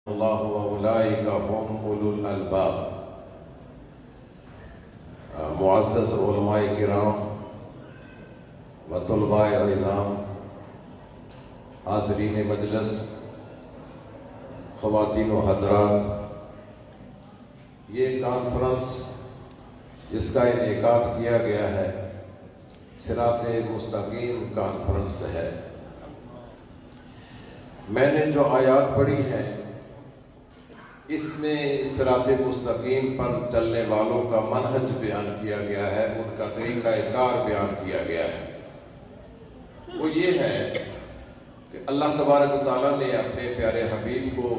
اللہ واولئک هم اولو الالباب۔ معزز علماء کرام و طلباء اعظام، حاضرین مجلس، خواتین و حضرات، یہ کانفرنس جس کا انعقاد کیا گیا ہے صراط مستقیم کانفرنس ہے۔ میں نے جو آیات پڑھی ہیں اس میں صراط مستقیم پر چلنے والوں کا منہج بیان کیا گیا ہے، ان کا طریقہ کار بیان کیا گیا ہے۔ وہ یہ ہے کہ اللہ تبارک و تعالیٰ نے اپنے پیارے حبیب کو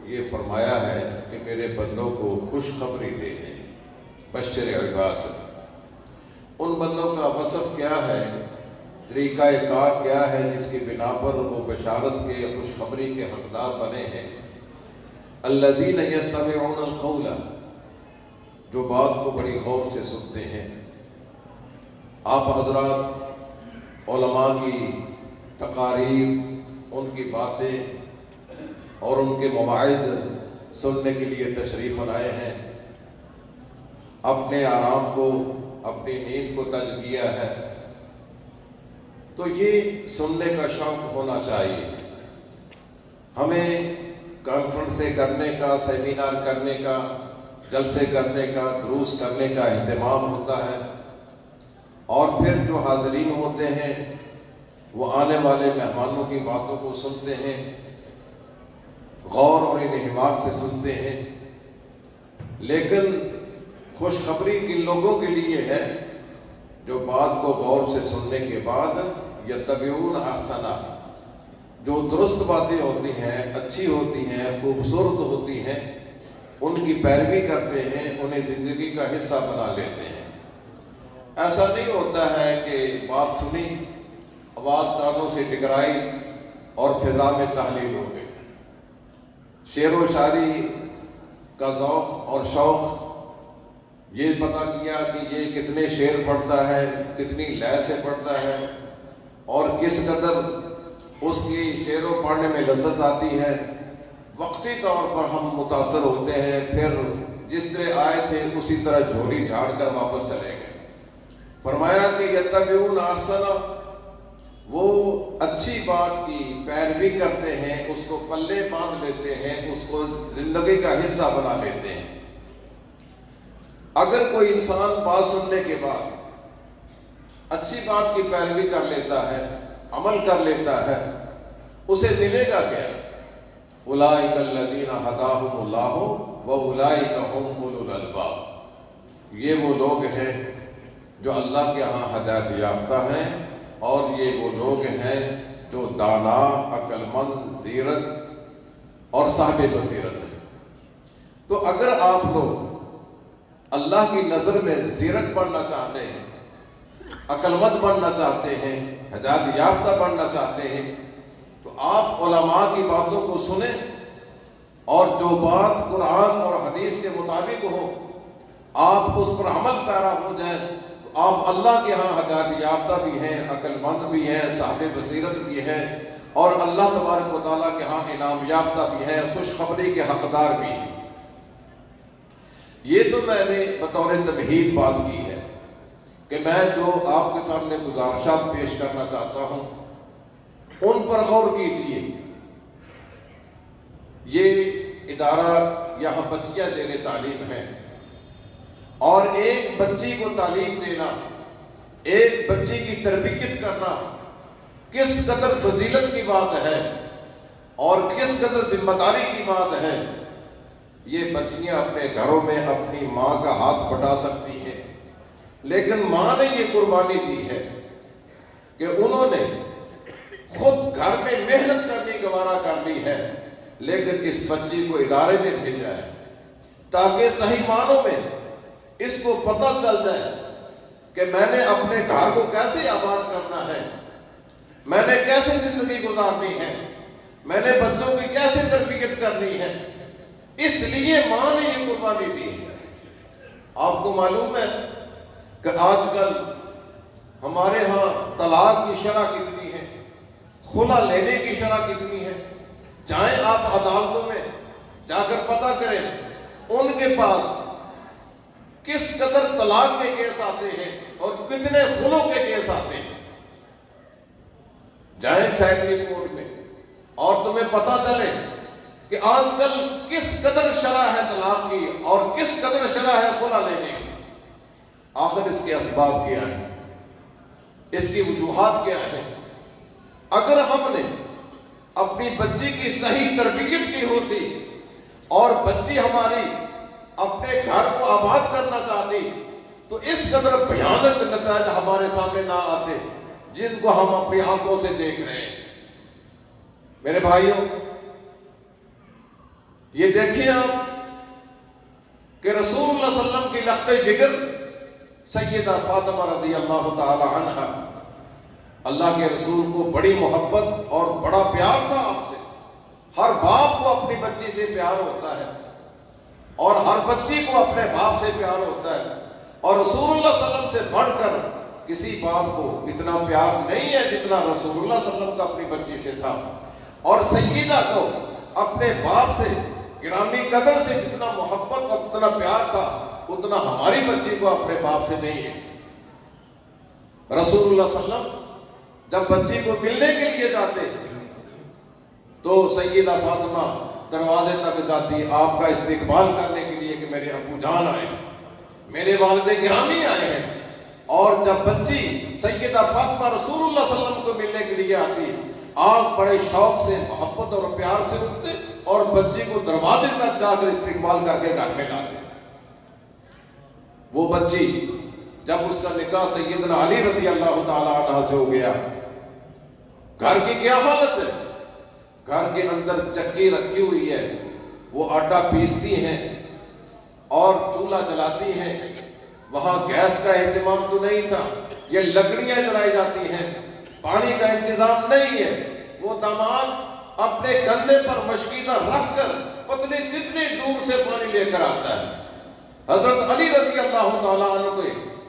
یہ فرمایا ہے کہ میرے بندوں کو خوشخبری دے دیں، بشر عباد۔ ان بندوں کا وصف کیا ہے، طریقہ کار کیا ہے جس کی بنا پر وہ بشارت کے خوشخبری کے حقدار بنے ہیں؟ الذین یستمعون القول، جو بات کو بڑی غور سے سنتے ہیں۔ آپ حضرات علماء کی تقاریر، ان کی باتیں اور ان کے مواعظ سننے کے لیے تشریف لائے ہیں، اپنے آرام کو، اپنی نیند کو تج کیا ہے، تو یہ سننے کا شوق ہونا چاہیے۔ ہمیں کانفرنسیں کرنے کا، سیمینار کرنے کا، جلسے کرنے کا، دروس کرنے کا اہتمام ہوتا ہے، اور پھر جو حاضرین ہوتے ہیں وہ آنے والے مہمانوں کی باتوں کو سنتے ہیں، غور اور انہماک سے سنتے ہیں۔ لیکن خوشخبری کن لوگوں کے لیے ہے؟ جو بات کو غور سے سننے کے بعد یتبعون احسنہ، جو درست باتیں ہوتی ہیں، اچھی ہوتی ہیں، خوبصورت ہوتی ہیں، ان کی پیروی کرتے ہیں، انہیں زندگی کا حصہ بنا لیتے ہیں۔ ایسا نہیں ہوتا ہے کہ بات سنی، آواز کانوں سے ٹکرائی اور فضا میں تحلیل ہو گئی۔ شعر و شاعری کا ذوق اور شوق، یہ پتہ کیا کہ یہ کتنے شعر پڑھتا ہے، کتنی لے سے پڑھتا ہے، اور کس قدر اس کی شعروں پڑھنے میں لذت آتی ہے۔ وقتی طور پر ہم متاثر ہوتے ہیں، پھر جس طرح آئے تھے اسی طرح جھولی جھاڑ کر واپس چلے گئے۔ فرمایا کہ یتبعون احسنہ، وہ اچھی بات کی پیروی کرتے ہیں، اس کو پلے باندھ لیتے ہیں، اس کو زندگی کا حصہ بنا لیتے ہیں۔ اگر کوئی انسان بات سننے کے بعد اچھی بات کی پیروی کر لیتا ہے، عمل کر لیتا ہے، اسے ملے گا کیا؟ اولئک الذین ھداھم اللہ واولئک ھم اولو الالباب، یہ وہ لوگ ہیں جو اللہ کے ہاں ہدایت یافتہ ہیں، اور یہ وہ لوگ ہیں جو دانا، عقل مند، زیرک اور صاحب بصیرت ہیں۔ تو اگر آپ لوگ اللہ کی نظر میں زیرک بننا چاہتے ہیں، عقل مند بننا چاہتے ہیں، ہدایت یافتہ بننا چاہتے ہیں، تو آپ علماء کی باتوں کو سنیں، اور جو بات قرآن اور حدیث کے مطابق ہو آپ اس پر عمل پیرا ہو جائیں، تو آپ اللہ کے ہاں ہدایت یافتہ بھی ہیں، عقل مند بھی ہیں، صاحب بصیرت بھی ہیں، اور اللہ تبارک و تعالیٰ کے ہاں انعام یافتہ بھی ہیں، خوشخبری کے حقدار بھی ہیں۔ یہ تو میں نے بطور تمہید بات کی ہے کہ میں جو آپ کے سامنے گزارشات پیش کرنا چاہتا ہوں ان پر غور کیجیے۔ یہ ادارہ، یہاں بچیاں زیر تعلیم ہیں، اور ایک بچی کو تعلیم دینا، ایک بچی کی تربیت کرنا کس قدر فضیلت کی بات ہے اور کس قدر ذمہ داری کی بات ہے۔ یہ بچیاں اپنے گھروں میں اپنی ماں کا ہاتھ بٹا سکتی ہیں، لیکن ماں نے یہ قربانی دی ہے کہ انہوں نے خود گھر میں محنت کرنی گوارا کر لی ہے، لیکن اس بچی کو ادارے میں بھیجا ہے تاکہ صحیح معنوں میں اس کو پتہ چل جائے کہ میں نے اپنے گھر کو کیسے آباد کرنا ہے، میں نے کیسے زندگی گزارنی ہے، میں نے بچوں کی کیسے تربیت کرنی ہے۔ اس لیے ماں نے یہ قربانی دی ہے۔ آپ کو معلوم ہے کہ آج کل ہمارے ہاں طلاق کی شرح کتنی ہے، خلا لینے کی شرح کتنی ہے۔ جائیں آپ عدالتوں میں، جا کر پتہ کریں ان کے پاس کس قدر طلاق کے کیس آتے ہیں اور کتنے خلو کے کیس آتے ہیں. جائیں فیملی کورٹ میں اور تمہیں پتہ چلے کہ آج کل کس قدر شرح ہے طلاق کی اور کس قدر شرح ہے خلا لینے کی. آخر اس کے اسباب کیا ہیں, اس کی وجوہات کیا ہیں؟ اگر ہم نے اپنی بچی کی صحیح تربیت کی ہوتی اور بچی ہماری اپنے گھر کو آباد کرنا چاہتی تو اس قدر بھیانک نتائج ہمارے سامنے نہ آتے جن کو ہم اپنی آنکھوں سے دیکھ رہے ہیں. میرے بھائیوں, یہ دیکھیں آپ کہ رسول اللہ صلی اللہ علیہ وسلم کی لخت جگر سیدہ فاطمہ رضی اللہ تعالی عنہا, اللہ کے رسول کو بڑی محبت اور بڑا پیار تھا آپ سے. ہر باپ کو اپنی بچی سے پیار ہوتا ہے اور ہر بچی کو اپنے باپ سے پیار ہوتا ہے, اور رسول اللہ صلی اللہ علیہ وسلم سے بڑھ کر کسی باپ کو اتنا پیار نہیں ہے جتنا رسول اللہ صلی اللہ علیہ وسلم کا اپنی بچی سے تھا. اور سیدہ کو اپنے باپ سے گرامی قدر سے جتنا محبت اور اتنا پیار تھا اتنا ہماری بچی کو اپنے باپ سے نہیں ہے. رسول اللہ صلی اللہ علیہ وسلم جب بچی کو ملنے کے لیے جاتے تو سیدہ فاطمہ دروازے تک جاتی آپ کا استقبال کرنے کے لیے کہ میرے ابو جان آئے ہیں, میرے والد گرامی آئے ہیں. اور جب بچی سیدہ فاطمہ رسول اللہ صلی اللہ علیہ وسلم کو ملنے کے لیے آتی, آپ بڑے شوق سے محبت اور پیار سے اٹھتے اور بچی کو دروازے تک جا کر استقبال کر کے گھر میں لاتے. وہ بچی جب اس کا نکاح سیدنا علی رضی اللہ تعالی عنہ سے ہو گیا, گھر کی کیا حالت ہے؟ گھر کے اندر چکی رکھی ہوئی ہے, وہ آٹا پیستی ہیں اور چولہا جلاتی ہیں. وہاں گیس کا اہتمام تو نہیں تھا, یہ لکڑیاں جلائی جاتی ہیں, پانی کا انتظام نہیں ہے. وہ داماد اپنے کندھے پر مشکیدہ رکھ کر پتہ نہیں کتنی دور سے پانی لے کر آتا ہے. حضرت علی رضی اللہ تعالیٰ عنہ کو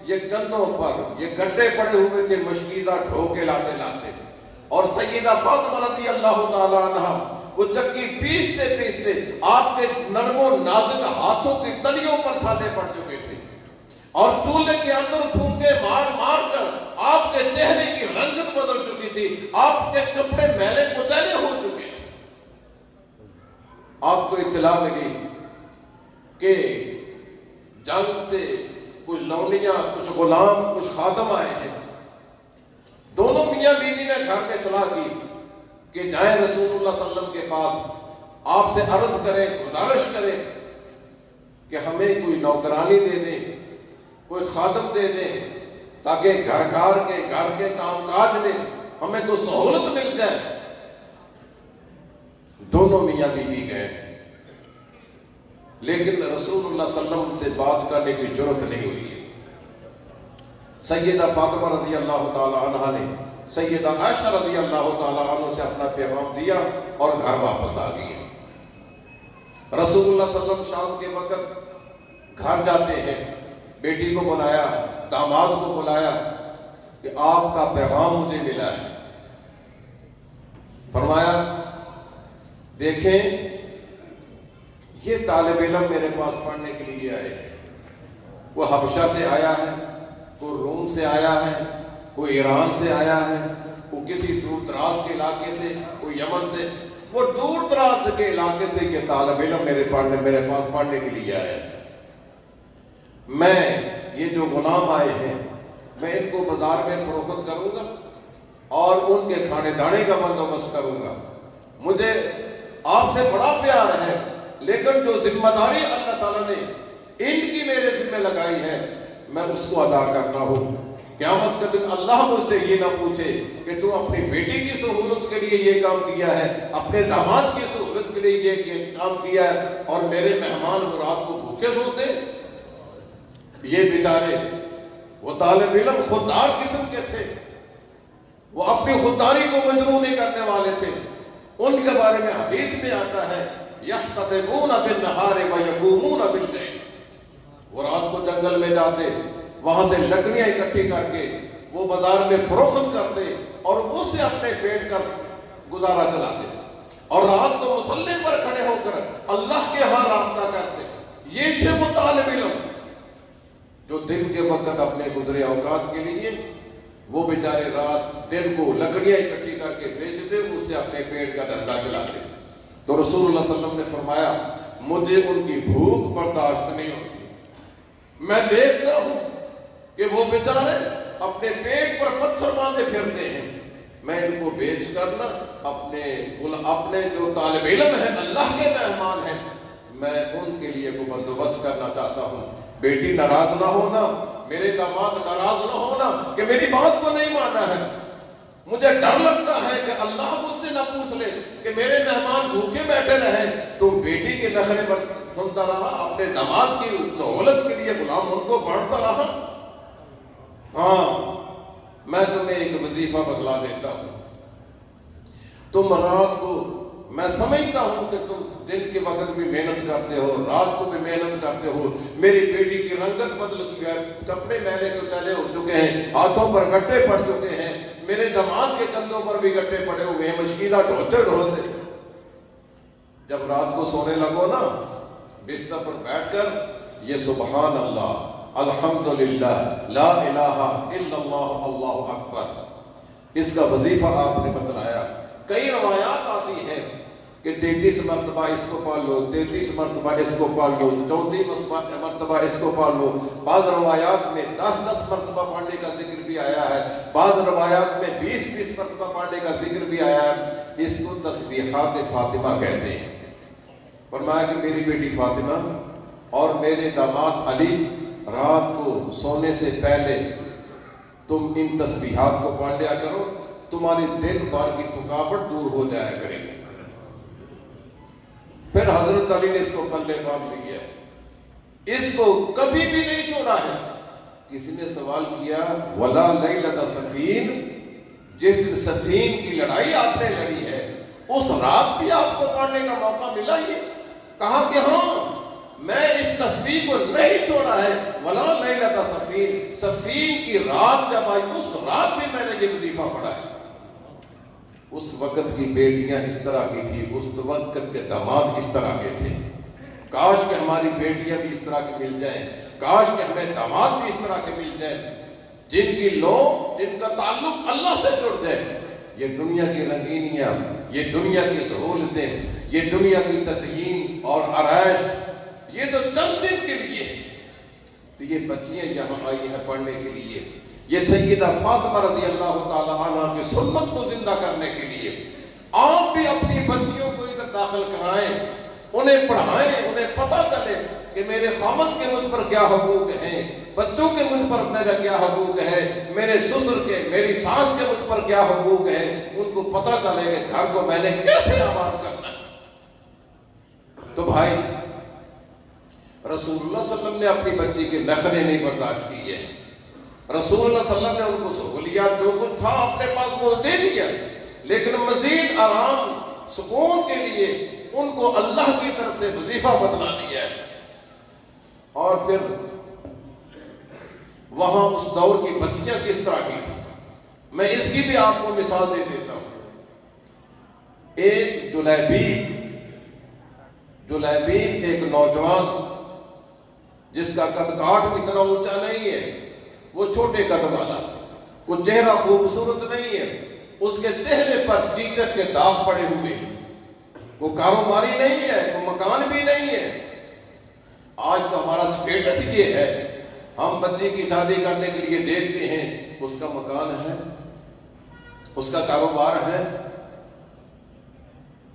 یہ کندھوں پر یہ گڈھے پڑے ہوئے تھے, مشکیدہ ڈھو کے لاتے لاتے, اور سیدہ فاطمہ رضی اللہ تعالیٰ عنہ وہ چکی پیستے پیستے آپ کے نرم و نازک ہاتھوں کی تلیوں پر چھالے پڑ چکے تھے, اور چولہے کے اندر پھونکے مار مار کر آپ کے چہرے کی رنگت بدل چکی تھی, آپ کے کپڑے میلے کچیلے ہو چکے تھے. آپ کو اطلاع ملی کہ جنگ سے کچھ لونڈیاں, کچھ غلام, کچھ خادم آئے ہیں. دونوں میاں بیوی نے گھر میں صلاح کی کہ جائیں رسول اللہ صلی اللہ علیہ وسلم کے پاس, آپ سے عرض کریں, گزارش کریں کہ ہمیں کوئی نوکرانی دے دیں, کوئی خادم دے دیں, تاکہ گھر کے کام کاج میں ہمیں کوئی سہولت مل جائے. دونوں میاں بیوی گئے, لیکن رسول اللہ صلی اللہ علیہ وسلم سے بات کرنے کی جرات نہیں ہوئی. سیدہ فاطمہ رضی اللہ تعالی عنہ نے سیدہ عائشہ رضی اللہ تعالی عنہ سے اپنا پیغام دیا اور گھر واپس آ گئی. رسول اللہ صلی اللہ علیہ وسلم شام کے وقت گھر جاتے ہیں, بیٹی کو بلایا, داماد کو بلایا کہ آپ کا پیغام مجھے ملا ہے. فرمایا دیکھیں یہ طالب علم میرے پاس پڑھنے کے لیے آئے, وہ حبشہ سے آیا ہے, کوئی روم سے آیا ہے, کوئی ایران سے آیا ہے, کوئی کسی دور دراز کے علاقے سے, کوئی یمن سے, وہ دور دراز کے علاقے سے یہ طالب علم میرے پاس پڑھنے کے لیے آیا ہے. میں یہ جو غلام آئے ہیں میں ان کو بازار میں فروخت کروں گا اور ان کے کھانے دانے کا بندوبست کروں گا. مجھے آپ سے بڑا پیار ہے, لیکن جو ذمہ داری اللہ تعالیٰ نے ان کی میرے ذمہ لگائی ہے میں اس کو ادا کرنا ہوں. قیامت کا دن اللہ مجھ سے یہ نہ پوچھے کہ تو اپنی بیٹی کی سہولت کے لیے یہ کام کیا ہے, اپنے داماد کی سہولت کے لیے یہ کام کیا ہے, اور میرے مہمان رات کو بھوکے سوتے. یہ بیچارے وہ طالب علم خوددار قسم کے تھے, وہ اپنی خودداری کو مجروح کرنے والے تھے. ان کے بارے میں حدیث میں آتا ہے یحتطبون بالنہار ویقومون باللیل, وہ رات کو جنگل میں جاتے, وہاں سے لکڑیاں اکٹھی کر کے وہ بازار میں فروخت کرتے اور اس سے اپنے پیٹ کا گزارا چلاتے. اور رات کو مصلی پر کھڑے ہو کر اللہ کے ہاں رابطہ کرتے. یہ تھے وہ طالب علم جو دن کے وقت اپنے گزرے اوقات کے لیے وہ بیچارے رات دن کو لکڑیاں اکٹھی کر کے بیچتے, اس سے اپنے پیٹ کا دھندا چلاتے. تو رسول اللہ صلی اللہ علیہ وسلم نے فرمایا مجھے ان کی بھوک برداشت نہیں ہوتی. میں دیکھتا ہوں کہ وہ بیچارے اپنے پیٹ پر پتھر باندھے پھرتے ہیں, میں ان کو بیچ کر نا اپنے جو طالب علم ہیں اللہ کے مہمان ہیں میں ان کے لیے کوئی بندوبست کرنا چاہتا ہوں. بیٹی ناراض نہ ہونا, میرے داماد ناراض نہ ہونا کہ میری بات کو نہیں مانا ہے. مجھے ڈر لگتا ہے کہ اللہ مجھ سے نہ پوچھ لے کہ میرے مہمان بھوکے بیٹھے رہے. تو بیٹی کے نخرے پر سنتا رہا, اپنے داماد کی سہولت کے لیے غلام ان کو بانٹتا رہا. ہاں میں تمہیں ایک وظیفہ بتلا دیتا ہوں. تم رات کو, میں سمجھتا ہوں کہ تم دن کے وقت بھی محنت کرتے ہو, رات کو بھی محنت کرتے ہو. میری بیٹی کی رنگت بدل گئی ہے, کپڑے میلے کو چلے ہو چکے ہیں, ہاتھوں پر گٹے پڑ چکے ہیں, میرے دماغ کے کندھوں پر بھی گٹے پڑے ہوئے ہیں, مشکیزہ ڈھوتے ڈھوتے. جب رات کو سونے لگو نا بستر پر بیٹھ کر یہ سبحان اللہ, الحمدللہ, لا الہ الا اللہ, اللہ اکبر, اس کا وظیفہ آپ نے بتلایا. کئی روایات آتی ہیں کہ 33 مرتبہ اس کو پڑھ لو, 33 مرتبہ اس کو پڑھ لو, 34 مرتبہ اس کو پڑھ لو. بعض روایات میں 10 مرتبہ پڑھنے کا ذکر بھی آیا ہے, بعض روایات میں 20 مرتبہ پڑھنے کا ذکر بھی آیا ہے. اس کو تسبیحات فاطمہ کہتے ہیں. فرمایا کہ میری بیٹی فاطمہ اور میرے داماد علی رات کو سونے سے پہلے تم ان تسبیحات کو پڑھ لیا کرو, تمہاری دن بھر کی تھکاوٹ دور ہو جایا کرے گی. پھر حضرت علی نے اس کو پلے باندھ لیا, اس کو کبھی بھی نہیں چھوڑا ہے. کسی نے سوال کیا ولا لیلۃ صفین, جس دن صفین کی لڑائی آپ نے لڑی ہے اس رات بھی آپ کو پڑھنے کا موقع ملا؟ یہ کہا کہ ہاں میں اس تسبیح کو نہیں چھوڑا ہے. ولا لیلۃ صفین, صفین کی رات جب آئی اس رات بھی میں نے یہ وظیفہ پڑھا ہے. اس وقت کی بیٹیاں اس طرح کی تھی, اس وقت کے داماد اس طرح کے تھے. کاش کہ ہماری بیٹیاں بھی اس طرح کے مل جائیں, کاش کہ ہمیں داماد بھی اس طرح کے مل جائیں جن کی لو, جن کا تعلق اللہ سے جڑ جائے. یہ دنیا کی رنگینیاں, یہ دنیا کی سہولتیں, یہ دنیا کی تزئین اور آرائش, یہ تو چند دن کے لیے. تو یہ بچیاں یہاں آئی ہیں پڑھنے کے لیے, یہ سیدہ فاطمہ رضی اللہ تعالی عنہ کی سنت کو زندہ کرنے کے لیے. آپ بھی اپنی بچیوں کو ادھر داخل کرائیں, انہیں پڑھائیں, انہیں پتہ چلے کہ میرے خامد کے مجھ پر کیا حقوق ہیں, بچوں کے مجھ پر میرا کیا حقوق ہے, میرے سسر کے, میری ساس کے مجھ پر کیا حقوق ہے. ان کو پتہ چلے کہ گھر کو میں نے کیسے آباد کرنا ہے. تو بھائی رسول اللہ صلی اللہ علیہ وسلم نے اپنی بچی کے نخرے نہیں برداشت کیے. رسول اللہ صلی اللہ علیہ وسلم نے ان کو سہولیات جو کچھ تھا اپنے پاس وہ دے دیا, لیکن مزید آرام سکون کے لیے ان کو اللہ کی طرف سے وظیفہ بتلا دیا ہے. اور پھر وہاں اس دور کی بچیاں کس طرح کی تھی, میں اس کی بھی آپ کو مثال دے دیتا ہوں. ایک جلیبیب ایک نوجوان جس کا قد کاٹ اتنا اونچا نہیں ہے, وہ چھوٹے قد والا, کوئی چہرہ خوبصورت نہیں ہے, اس کے چہرے پر چیچک کے داغ پڑے ہوئے, وہ کاروباری نہیں ہے, وہ مکان بھی نہیں ہے. آج تو ہمارا سٹیٹس یہ ہے, ہم بچے کی شادی کرنے کے لیے دیکھتے ہیں اس کا مکان ہے, اس کا کاروبار ہے,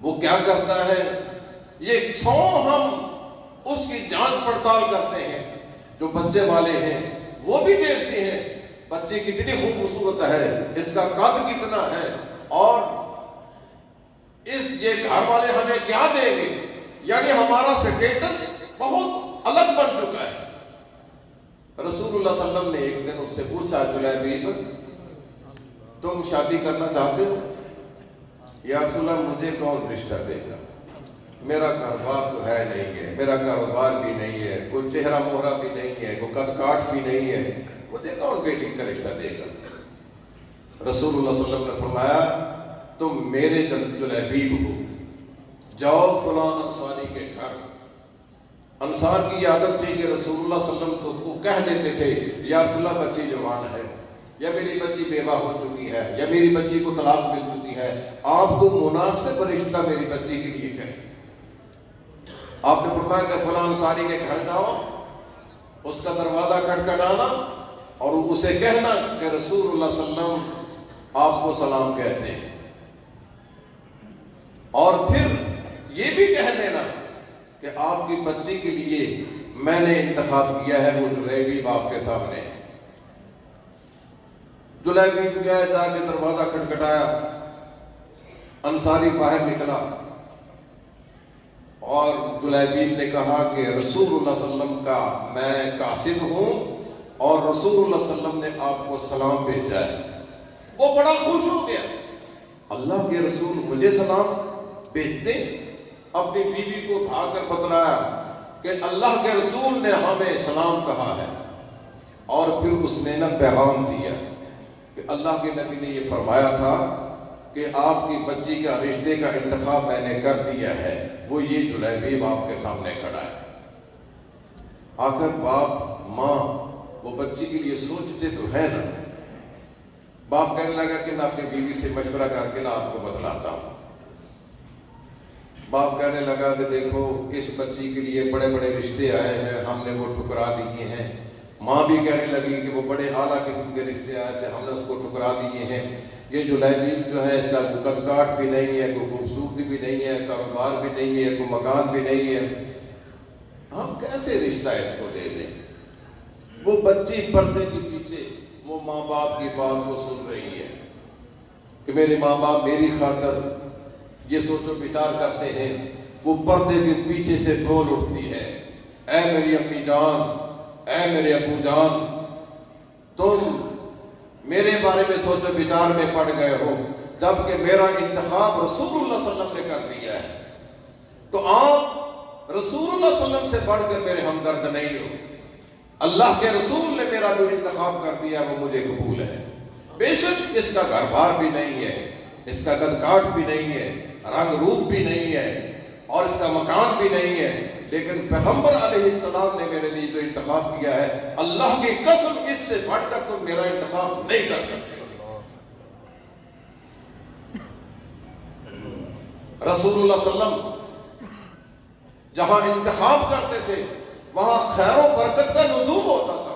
وہ کیا کرتا ہے, یہ 100 ہم اس کی جانچ پڑتال کرتے ہیں. جو بچے والے ہیں وہ بھی دیکھتے ہیں بچے کتنی خوبصورت ہے, اس کا قد کتنا ہے, اور یہ گھر والے ہمیں کیا دیں گے. یعنی ہمارا سٹیٹس بہت الگ بن چکا ہے. رسول اللہ صلی اللہ علیہ وسلم نے ایک دن اس سے پوچھا, جلیبیب تم شادی کرنا چاہتے ہو؟ یا رسول اللہ مجھے کون رشتہ دے گا, میرا کاروبار تو ہے نہیں ہے, میرا کاروبار بھی نہیں ہے, کوئی چہرہ مہرہ بھی نہیں ہے, کوئی قد کاٹ بھی نہیں ہے, مجھے کون بیٹی کا رشتہ دے گا. رسول اللہ صلی اللہ علیہ وسلم نے فرمایا تم میرے جلیبیب ہو, جاؤ فلاں انصاری کے گھر. انصار کی عادت تھی کہ رسول اللہ صلی اللہ علیہ وسلم کو کہہ دیتے تھے یا رسول اللہ بچی جوان ہے، یا میری بچی بیوہ ہو چکی ہے، یا میری بچی کو طلاق مل چکی ہے، آپ کو مناسب رشتہ میری بچی کے لیے کریں. آپ نے فرمایا کہ فلاں انصاری کے گھر جاؤ، اس کا دروازہ کھٹکھٹانا اور اسے کہنا کہ رسول اللہ صلی اللہ علیہ وسلم آپ کو سلام کہتے ہیں. اور پھر یہ بھی کہہ دینا کہ آپ کی بچی کے لیے میں نے انتخاب کیا ہے وہ جلیبی باپ کے سامنے. جلیبی گیا، جا کے دروازہ کھٹکھٹایا، انصاری باہر نکلا اور جلیبیب نے کہا کہ رسول اللہ صلی اللہ علیہ وسلم کا میں قاصد ہوں اور رسول اللہ صلی اللہ علیہ وسلم نے آپ کو سلام بھیجا ہے. وہ بڑا خوش ہو گیا، اللہ کے رسول مجھے سلام بھیجتے. اپنی بیوی کو اٹھا کر بتلایا کہ اللہ کے رسول نے ہمیں سلام کہا ہے. اور پھر اس نے پیغام دیا کہ اللہ کے نبی نے یہ فرمایا تھا کہ آپ کی بچی کا رشتے کا انتخاب میں نے کر دیا ہے، وہ یہ جلیبیب آپ کے سامنے کھڑا ہے. آخر باپ ماں وہ بچی کے لیے سوچتے تو ہے نا. باپ کہنے لگا کہ میں اپنی بیوی سے مشورہ کر کے آپ کو بتلاتا ہوں. باپ کہنے لگا کہ دیکھو اس بچی کے لیے بڑے بڑے رشتے آئے ہیں، ہم نے وہ ٹھکرا دیے ہیں. ماں بھی کہنے لگی کہ وہ بڑے اعلیٰ قسم کے رشتے آئے تھے، ہم نے اس کو ٹھکرا دیے ہیں. یہ جلیبیب جو ہے اس کا کوئی قد کاٹ بھی نہیں ہے، کوئی خوبصورتی بھی نہیں ہے، کاروبار بھی نہیں ہے، کوئی مکان بھی نہیں ہے، ہم کیسے رشتہ اس کو دے دیں. وہ بچی پردے کے پیچھے وہ ماں باپ کی بات کو سن رہی ہے کہ میرے ماں باپ میری خاطر یہ سوچ و بچار کرتے ہیں. وہ پردے کے پیچھے سے بول اٹھتی ہے، اے میری امی جان، اے میرے ابو جان، تم میرے بارے میں سوچ و بچار میں پڑ گئے ہو جبکہ میرا انتخاب رسول اللہ صلی اللہ علیہ وسلم نے کر دیا ہے. تو آپ رسول اللہ صلی اللہ علیہ وسلم سے بڑھ کر میرے ہمدرد نہیں ہو. اللہ کے رسول نے میرا جو انتخاب کر دیا وہ مجھے قبول ہے. بے شک اس کا گھر بار بھی نہیں ہے، اس کا قد کاٹ بھی نہیں ہے، رنگ روپ بھی نہیں ہے اور اس کا مکان بھی نہیں ہے، لیکن پیغمبر علیہ السلام نے میرے لیے جو انتخاب کیا ہے، اللہ کی قسم اس سے بڑھ کر تم میرا انتخاب نہیں کر سکتے. رسول اللہ صلی اللہ علیہ وسلم جہاں انتخاب کرتے تھے وہاں خیر و برکت کا نزول ہوتا تھا.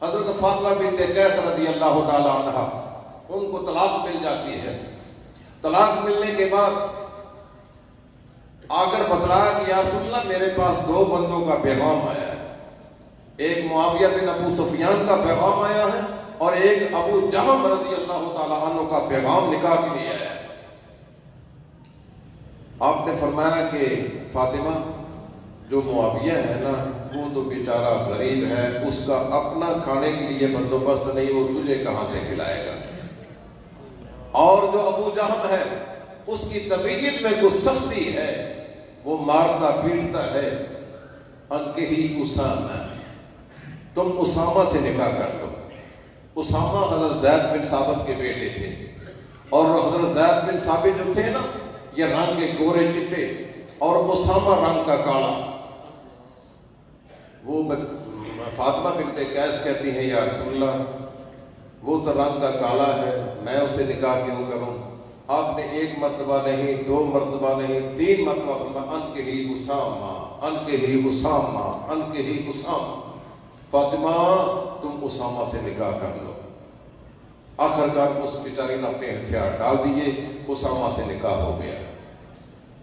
حضرت فاطمہ بنت قیس رضی اللہ تعالی عنہ ان کو طلاق مل جاتی ہے. طلاق ملنے کے بعد آ کر بتلایا کہ یا رسول اللہ میرے پاس 2 بندوں کا پیغام آیا ہے. ایک معاویہ بن ابو سفیان کا پیغام آیا ہے اور ایک ابو جہم رضی اللہ تعالی عنہ کا پیغام نکاح کے لیے آیا ہے. آپ نے فرمایا کہ فاطمہ جو معاویہ ہے نا وہ تو بیچارہ غریب ہے، اس کا اپنا کھانے کے لیے بندوبست نہیں، وہ تجھے کہاں سے کھلائے گا. اور جو ابو جہم ہے اس کی طبیعت میں کچھ سختی ہے، وہ مارتا پیٹتا ہے. انکہ ہی اسامہ، تم اسامہ سے نکاح کر لو. اسامہ حضرت زید بن ثابت کے بیٹے تھے اور حضرت زید بن ثابت جو تھے نا یہ رنگ کے گورے چٹے اور اسامہ رنگ کا کالا. وہ فاطمہ بنت قیس کہتی ہیں یا رسول اللہ وہ تو رنگ کا کالا ہے، میں اسے نکاح کیوں کروں. آپ نے 1 مرتبہ نہیں، 2 مرتبہ نہیں، 3 مرتبہ فرمایا انکہ ہی اسامہ، انکہ ہی اسامہ، انکہ ہی اسامہ. فاطمہ تم اسامہ سے نکاح کر لو. آخرکار اس بیچاری نے اپنے ہتھیار ڈال دیے، اسامہ سے نکاح ہو گیا.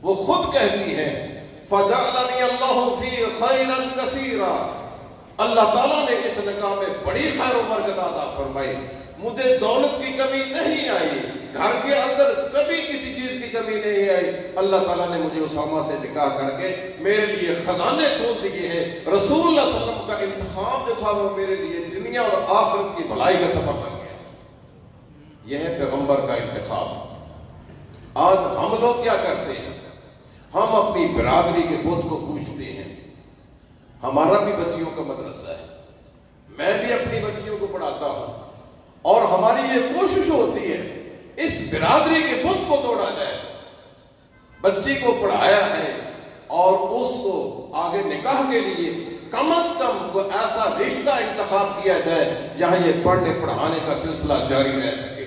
وہ خود کہتی ہے فَجَعَلَنِي اللَّهُ فِي خَيْرًا كَثِيرًا، اللہ تعالیٰ نے اس نکاح میں بڑی خیر و برکت عطا فرمائی. مجھے دولت کی کمی نہیں آئی، گھر کے اندر کبھی کسی چیز کی کمی نہیں آئی. اللہ تعالیٰ نے مجھے اسامہ سے نکاح کر کے میرے لیے خزانے کھول دیے ہیں. رسول اللہ صلی اللہ علیہ وسلم کا انتخاب جو تھا وہ میرے لیے دنیا اور آخرت کی بھلائی کا سبب بن گیا. یہ ہے پیغمبر کا انتخاب. آج ہم لوگ کیا کرتے ہیں؟ ہم اپنی برادری کے بت کو پوجتے ہیں. ہمارا بھی بچیوں کا مدرسہ ہے، میں بھی اپنی بچیوں کو پڑھاتا ہوں اور ہماری یہ کوشش ہوتی ہے اس برادری کے بت کو توڑا جائے. بچی کو پڑھایا ہے اور اس کو آگے نکاح کے لیے کم از کم کوئی ایسا رشتہ انتخاب کیا جائے جہاں یہ پڑھنے پڑھانے کا سلسلہ جاری رہ سکے۔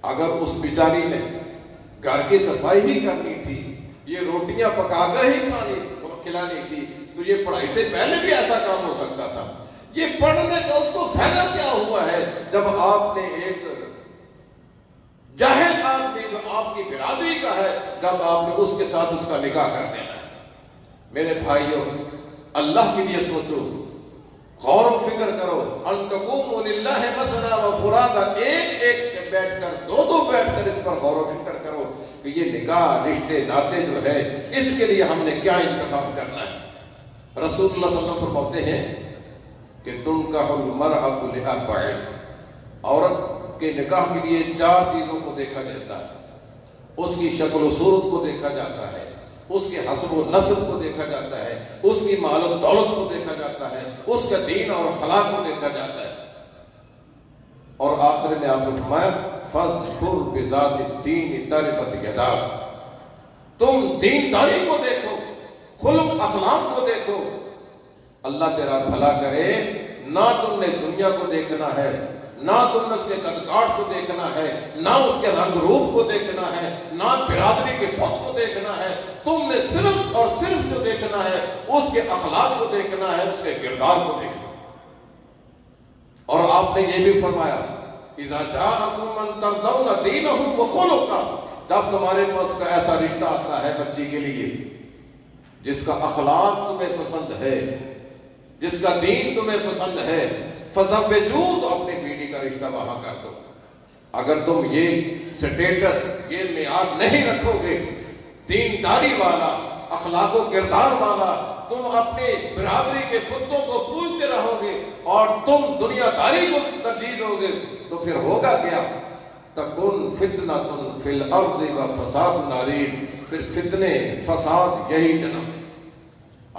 اگر اس بیچاری نے گھر کی صفائی ہی کرنی تھی، یہ روٹیاں پکا کر ہی کھلانی تھی، تو یہ پڑھائی سے پہلے بھی ایسا کام ہو سکتا تھا۔ یہ پڑھنے کا اس کو فائدہ کیا ہوا ہے جب آپ نے ایک جاہل آدمی جو آپ کی برادری کا ہے، جب آپ نے اس کے ساتھ اس کا نکاح کر دینا ہے۔ میرے بھائیوں، اللہ کے لیے سوچو، غور و فکر کرو، ان تقوموا للہ مثنا و فرادا، ایک ایک بیٹھ کر، دو بیٹھ کر اس پر غور و فکر کرو کہ یہ نکاح رشتے ناتے جو ہے اس کے لیے ہم نے کیا انتخاب کرنا ہے۔ رسول اللہ صلی اللہ علیہ وسلم فرماتے ہیں کہ تنکح المرأة لأربع، عورت کے نکاح کے لیے 4 چیزوں کو دیکھا جاتا ہے۔ اس کی شکل و صورت کو دیکھا جاتا ہے، اس کے حسب و نسب کو دیکھا جاتا ہے، اس کی مال و دولت کو دیکھا جاتا ہے، اس کا دین اور اخلاق کو دیکھا جاتا ہے، اور آخر میں آپ نے فرمایا فَاظْفُرْ بِذَاتِ الدِّينِ تَرِبَتْ يَدَاكَ، تم دینداری کو دیکھو، خلق اخلاق کو دیکھو، اللہ تیرا بھلا کرے۔ نہ تم نے دنیا کو دیکھنا ہے، نہ تم نے اس کے قد کاٹ کو دیکھنا ہے، نہ اس کے رنگ روپ کو دیکھنا ہے، نہ برادری کے بت کو دیکھنا ہے، تم نے صرف اور صرف جو دیکھنا ہے اس کے اخلاق کو دیکھنا ہے، اس کے کردار کو دیکھنا ہے۔ اور آپ نے یہ بھی فرمایا اِذَا جَاءَكُم مَّن تَرْضَوْنَ دِينَهُ وَخُلُقَهُ، جب تمہارے پاس کا ایسا رشتہ آتا ہے بچی کے لیے جس کا اخلاق تمہیں پسند ہے، جس کا دین تمہیں پسند ہے، فَزَوِّجُوهُ، تو اپنی بیٹی کا رشتہ وہاں کر دو۔ اگر تم یہ سٹیٹس، یہ معیار نہیں رکھو گے، دینداری والا، اخلاق و کردار والا، تم اپنی برادری کے کتوں کو پوجتے رہو گے اور تم دنیا داری کو ترجیح دو گے، تو پھر ہوگا کیا؟ تَكُنْ فِتْنَةٌ فِي الْأَرْضِ وَفَسَادٌ عَرِيضٌ، پھر فتنے، فساد یہی جنم۔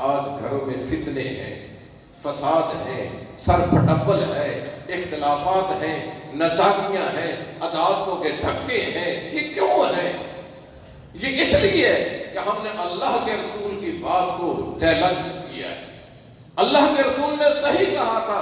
آج گھروں میں فتنے ہیں، فساد ہیں، سر پھٹپل ہے، اختلافات ہیں، نچاکیاں ہیں، عدالتوں کے دھکے ہیں۔ یہ کیوں ہے؟ یہ اس لیے کہ ہم نے اللہ کے رسول کی بات کو چیلنج کیا ہے۔ اللہ کے رسول نے صحیح کہا تھا،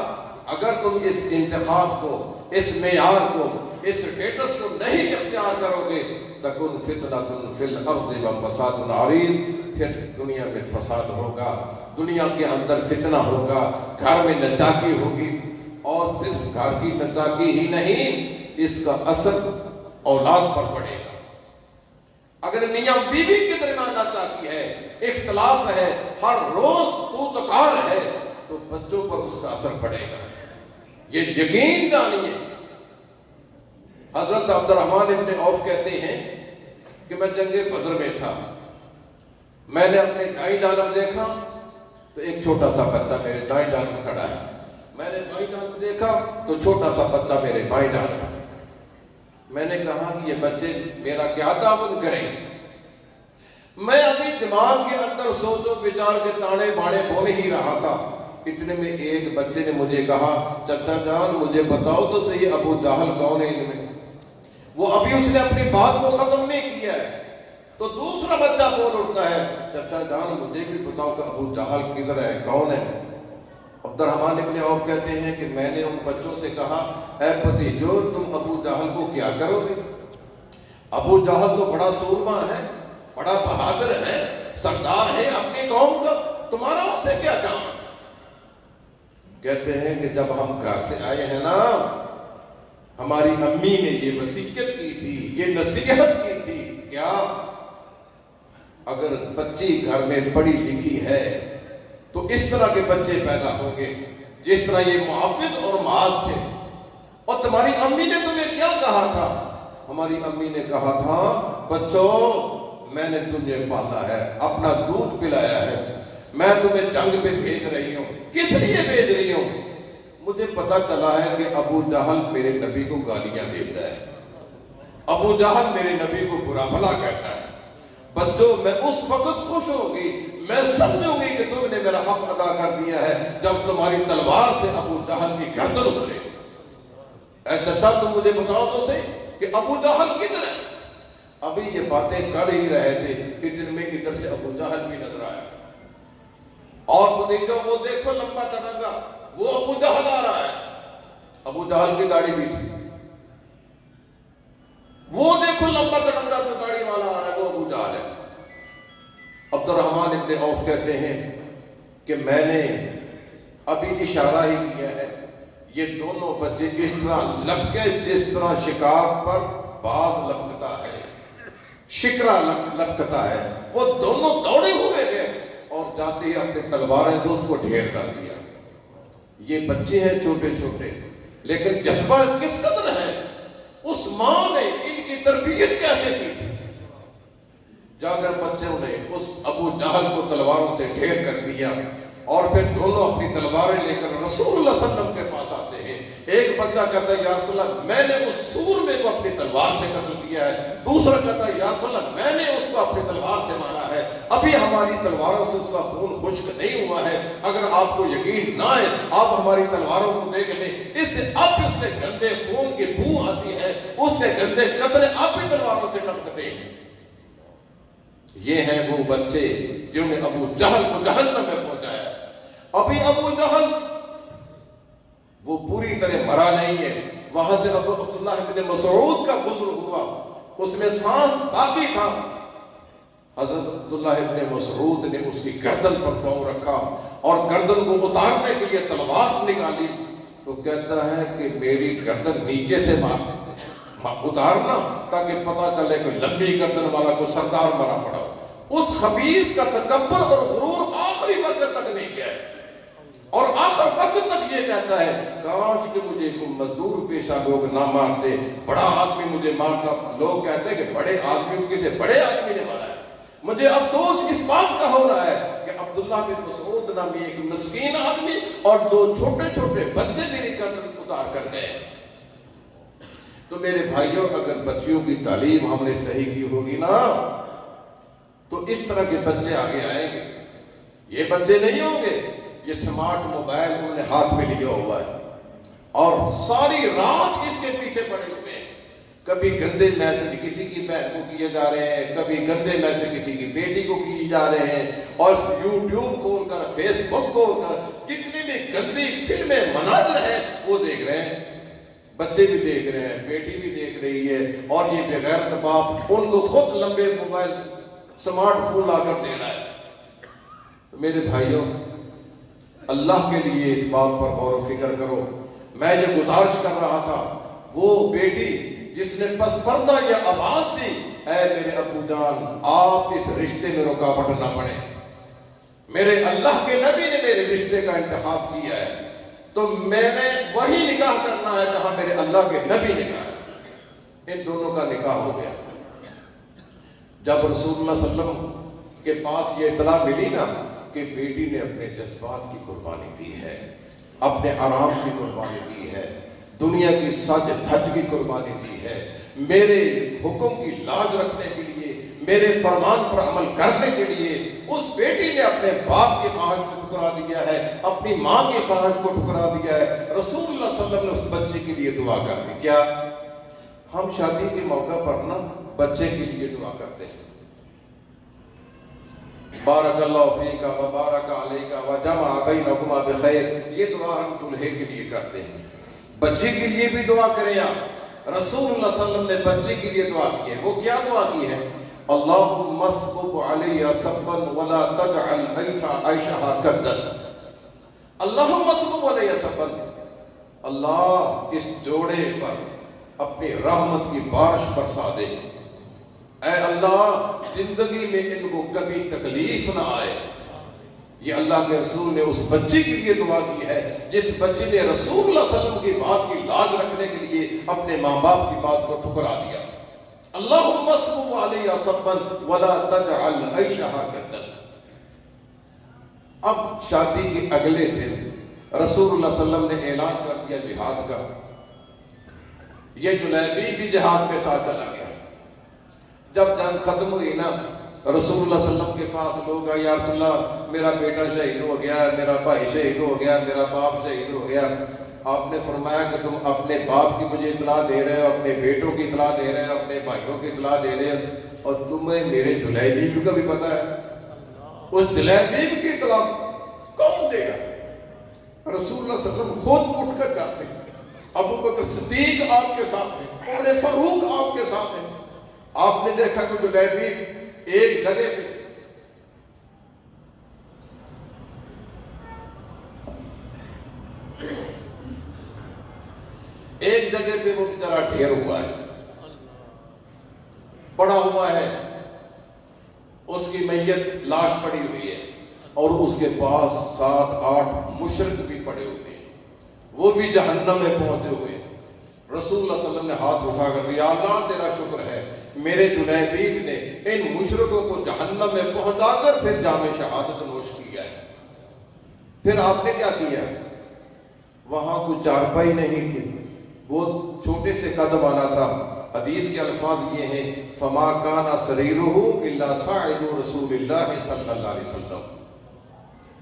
اگر تم اس انتخاب کو، اس معیار کو، اس سٹیٹس کو نہیں اختیار کرو گے، تکن فتنۃ فی الارض وفساد عریض، پھر دنیا میں فساد ہوگا، دنیا کے اندر فتنہ ہوگا، گھر میں نچاکی ہوگی، اور صرف گھر کی نچاکی ہی نہیں، اس کا اثر اولاد پر پڑے گا۔ اگر میاں بیوی کے درمیان نچاکی ہے، اختلاف ہے، ہر روز تو تکار ہے، تو بچوں پر اس کا اثر پڑے گا۔ یہ یقین جانیے۔ حضرت عبد الرحمن ابن عوف کہتے ہیں کہ میں جنگ بدر میں تھا، میں نے اپنے دائیں جانب دیکھا تو ایک چھوٹا سا بچہ میرے دائیں جانب کھڑا ہے، میں نے بائیں جانب دیکھا تو چھوٹا سا بچہ میرے بائیں جانب ہے۔ میں نے کہا کہ یہ بچے میرا کیا تعاون کریں؟ میں ابھی دماغ کے اندر سوچ و بچار کے تانے بانے بول ہی رہا تھا، اتنے میں ایک بچے نے مجھے کہا چچا جان مجھے بتاؤ تو صحیح ابو جہل کون ہے ان میں؟ وہ ابھی اس نے اپنی بات کو ختم نہیں کیا ہے، تو دوسرا بچہ بول اٹھتا ہے چچا جان مجھے بھی بتاؤ کہ ابو جہل کدھر ہے، کون ہے؟ عبد الرحمن ابن عوف کہتے ہیں کہ میں نے ان بچوں سے کہا اے بھتیجو تم ابو جہل کو کیا کرو گے؟ ابو جہل تو بڑا سورما ہے، بڑا بہادر ہے، سردار ہے اپنی قوم کا، تمہارا اس سے کیا کام؟ کہتے ہیں کہ جب ہم گھر سے آئے ہیں نا، ہماری امی نے یہ وصیت کی تھی، یہ نصیحت کی تھی، کیا اگر بچی گھر میں پڑھی لکھی ہے تو اس طرح کے بچے پیدا ہوں گے جس طرح یہ محافظ اور معاذ تھے۔ اور تمہاری امی نے تمہیں کیا کہا تھا؟ ہماری امی نے کہا تھا بچوں میں نے تمہیں پالا ہے، اپنا دودھ پلایا ہے، میں تمہیں جنگ پہ بھیج رہی ہوں۔ کس لیے بھیج رہی ہوں؟ مجھے پتا چلا ہے کہ ابو جہل میرے نبی کو گالیاں دیتا ہے، ابو جہل میرے نبی کو برا بھلا کہتا ہے۔ بچوں میں اس وقت خوش ہوگی، میں سمجھوں گی کہ تم نے میرا حق ادا کر دیا ہے جب تمہاری تلوار سے ابو جہل کی گردن اترے۔ اے چچا تم مجھے بتاؤ تو صحیح کہ ابو جہل کدھر ہے؟ ابھی یہ باتیں کر ہی رہے تھے کہ جن میں ادھر سے ابو جہل بھی نظر آیا، اور بھتیجا وہ دیکھو لمبا تڑنگا، وہ ابو جہل آ رہا ہے، ابو جہل کی داڑھی بھی تھی، وہ دیکھو لمبا تڑنگا تو داڑھی والا آ رہا ہے، وہ ابو جہل ہے۔ عبد الرحمن ابن عوف کہتے ہیں کہ میں نے ابھی اشارہ ہی کیا ہے، یہ دونوں بچے اس طرح لپکے جس طرح شکار پر باز لپکتا ہے، شکرا لپکتا ہے، وہ دونوں دوڑے ہوئے گئے اور جاتے ہی اپنے تلواریں سے اس کو ڈھیر کر دیا۔ یہ بچے ہیں چھوٹے چھوٹے، لیکن جذبہ کس قدر ہے، اس ماں نے ان کی تربیت کیسے کی تھی، جا کر بچوں نے اس ابو جہل کو تلواروں سے ڈھیر کر دیا، اور پھر دونوں اپنی تلواریں لے کر رسول اللہ صلی اللہ علیہ وسلم کے پاس آتے ہیں۔ ایک بچہ کہتا ہے یا رسول اللہ میں نے اس سور میں کو اپنی تلوار سے قتل کیا ہے، دوسرا کہتا ہے یا رسول اللہ میں نے اس کو اپنی تلوار سے مارا ہے، ابھی ہماری تلواروں سے اس کا خون خشک نہیں ہوا ہے، اگر آپ کو یقین نہ ہے آپ ہماری تلواروں کو دیکھ لیں، اس سے اب اس نے گندے خون کی بو آتی ہے، اس نے گندے قطرے اب بھی تلواروں سے ٹپکتے ہیں۔ یہ ہیں وہ بچے جنہوں نے ابو جہل کو جہنم میں پہنچایا۔ ابھی ابو جہل وہ پوری طرح مرا نہیں ہے، وہاں سے ابو عبداللہ ابن مسعود کا گزر ہوا، اس میں سانس باقی تھا، حضرت عبداللہ ابن مسعود نے اس کی گردن پر پاؤں رکھا اور گردن کو اتارنے کے لیے تلوار نکالی، تو کہتا ہے کہ میری گردن نیچے سے اتارنا تاکہ پتہ چلے کہ لمبی گردن والا کوئی سردار مرا پڑا۔ اس خبیث کا تکبر اور غرور آخری وقت تک نہیں گیا ہے، اور آخر وقت تک یہ کہتا ہے کاش کہ مجھے کوئی مزدور پیشہ لوگ نہ مارتے، بڑا آدمی مجھے مارتا۔ لوگ کہتے ہیں کہ بڑے آدمی کسی بڑے آدمی نے مارا ہے، مجھے افسوس اس بات کا ہو رہا ہے کہ عبداللہ بن مسعود نامی ایک مسکین آدمی اور دو چھوٹے چھوٹے بچے میری گردن اتار کر گئے۔ تو میرے بھائیوں اگر بچیوں کی تعلیم ہم نے صحیح کی ہوگی نا تو اس طرح کے بچے آگے آئیں گے۔ یہ بچے نہیں ہوں گے یہ سمارٹ موبائل انہوں نے ہاتھ میں لیا ہوا ہے اور ساری رات اس کے پیچھے پڑے ہوئے ہیں، کبھی گندے میسج کسی کی بہن کو کیے جا رہے ہیں، کبھی گندے میسج کسی کی بیٹی کو کیے جا رہے ہیں، اور یوٹیوب کھول کر فیس بک کھول کر جتنی بھی گندی فلمیں مناظر ہیں وہ دیکھ رہے ہیں، بچے بھی دیکھ رہے ہیں، بیٹی بھی دیکھ رہی ہے، اور یہ بغیر باپ ان کو خود لمبے موبائل سمارٹ فون لا کر دے رہا ہے۔ تو میرے بھائیوں اللہ کے لیے اس بات پر غور و فکر کرو۔ میں یہ گزارش کر رہا تھا وہ بیٹی جس نے پس پردہ یہ آواز دی اے میرے ابو جان آپ اس رشتے میں رکاوٹ نہ پڑے، میرے اللہ کے نبی نے میرے رشتے کا انتخاب کیا ہے تو میں نے وہی نکاح کرنا ہے جہاں میرے اللہ کے نبی نے کہا۔ ان دونوں کا نکاح ہو گیا۔ جب رسول اللہ صلی اللہ علیہ وسلم کے پاس یہ اطلاع ملی نا کہ بیٹی نے اپنے جذبات کی قربانی دی ہے، اپنے آرام کی قربانی دی ہے، دنیا کی سج دھج کی قربانی دی ہے، میرے حکم کی لاج رکھنے کے لیے، میرے فرمان پر عمل کرنے کے لیے، اس بیٹی نے اپنے باپ کی خواہش کو ٹھکرا دیا ہے، اپنی ماں کی خواہش کو ٹھکرا دیا ہے۔ رسول اللہ صلی اللہ علیہ وسلم نے اس بچے کے لیے دعا کر دی۔ کیا ہم شادی کے موقع پر نا بچے کے لیے دعا کرتے ہیں، بارک اللہ فیک و بارک علیک و جمع بینکما بخیر، یہ دعا ہم دلہے کے لیے کرتے ہیں۔ بچے کے لیے بھی دعا کریں آپ، رسول اللہ صلی اللہ علیہ وسلم نے بچے کے لیے دعا کی ہے۔ وہ کیا دعا کی ہے؟ اللہم اسبب علی سبا ولا تجعل عیشہا کدا، اللہم اسبب علی سبا، اللہ اس جوڑے پر اپنی رحمت کی بارش برسا دے، اے اللہ زندگی میں ان کو کبھی تکلیف نہ آئے۔ یہ اللہ کے رسول نے اس بچے کے لیے دعا کی ہے جس بچے نے رسول اللہ صلی اللہ علیہ وسلم کی بات کی لاج رکھنے کے لیے اپنے ماں باپ کی بات کو ٹھکرا دیا۔ اللہم اسبب علی سبا ولا تجعل عیشہا کدا۔ اب شادی کے اگلے دن رسول اللہ صلی اللہ علیہ وسلم نے اعلان کر دیا جہاد کا۔ یہ جلیبی بھی جہاد کے ساتھ چلا گیا۔ جب جنگ ختم ہوئی نا رسول اللہ صلی اللہ علیہ وسلم کے پاس لوگ آئے، یا رسول اللہ میرا بیٹا شہید ہو گیا، میرا بھائی شہید ہو گیا، میرا باپ شہید ہو گیا۔ آپ نے فرمایا کہ تم اپنے باپ کی مجھے اطلاع دے رہے ہو، اپنے بیٹوں کی اطلاع دے رہے ہو، اپنے بھائیوں کی اطلاع دے رہے ہو، اور تمہیں میرے جلیبیب کا بھی پتا ہے؟ اس جلیبیب کی اطلاع کون دے گا؟ رسول اللہ صلی اللہ علیہ وسلم خود اٹھ کر جاتے ہیں، ابو بکر صدیق آپ کے ساتھ ہیں، عمر فاروق آپ کے ساتھ ہیں۔ آپ نے دیکھا کہ جلیبیب ایک جگہ پہ وہ بیچارہ ڈھیر ہوا ہے، پڑا ہوا ہے، اس کی میت لاش پڑی ہوئی ہے، اور اس کے پاس 7-8 مشرک بھی پڑے ہوئے ہیں، وہ بھی جہنم میں پہنچے ہوئے ہیں۔ رسول اللہ صلی اللہ علیہ وسلم نے ہاتھ اٹھا کر یا اللہ تیرا شکر ہے میرے جلیبیب نے ان مشرکوں کو جہنم میں پہنچا کر پھر جام شہادت نوش کیا ہے۔ پھر آپ نے کیا کیا؟ وہاں کوئی چارپائی نہیں تھی، وہ چھوٹے سے قد والا تھا۔ حدیث کے الفاظ یہ ہیں فما کان سریرہ الا صاعد رسول اللہ صلی اللہ علیہ وسلم۔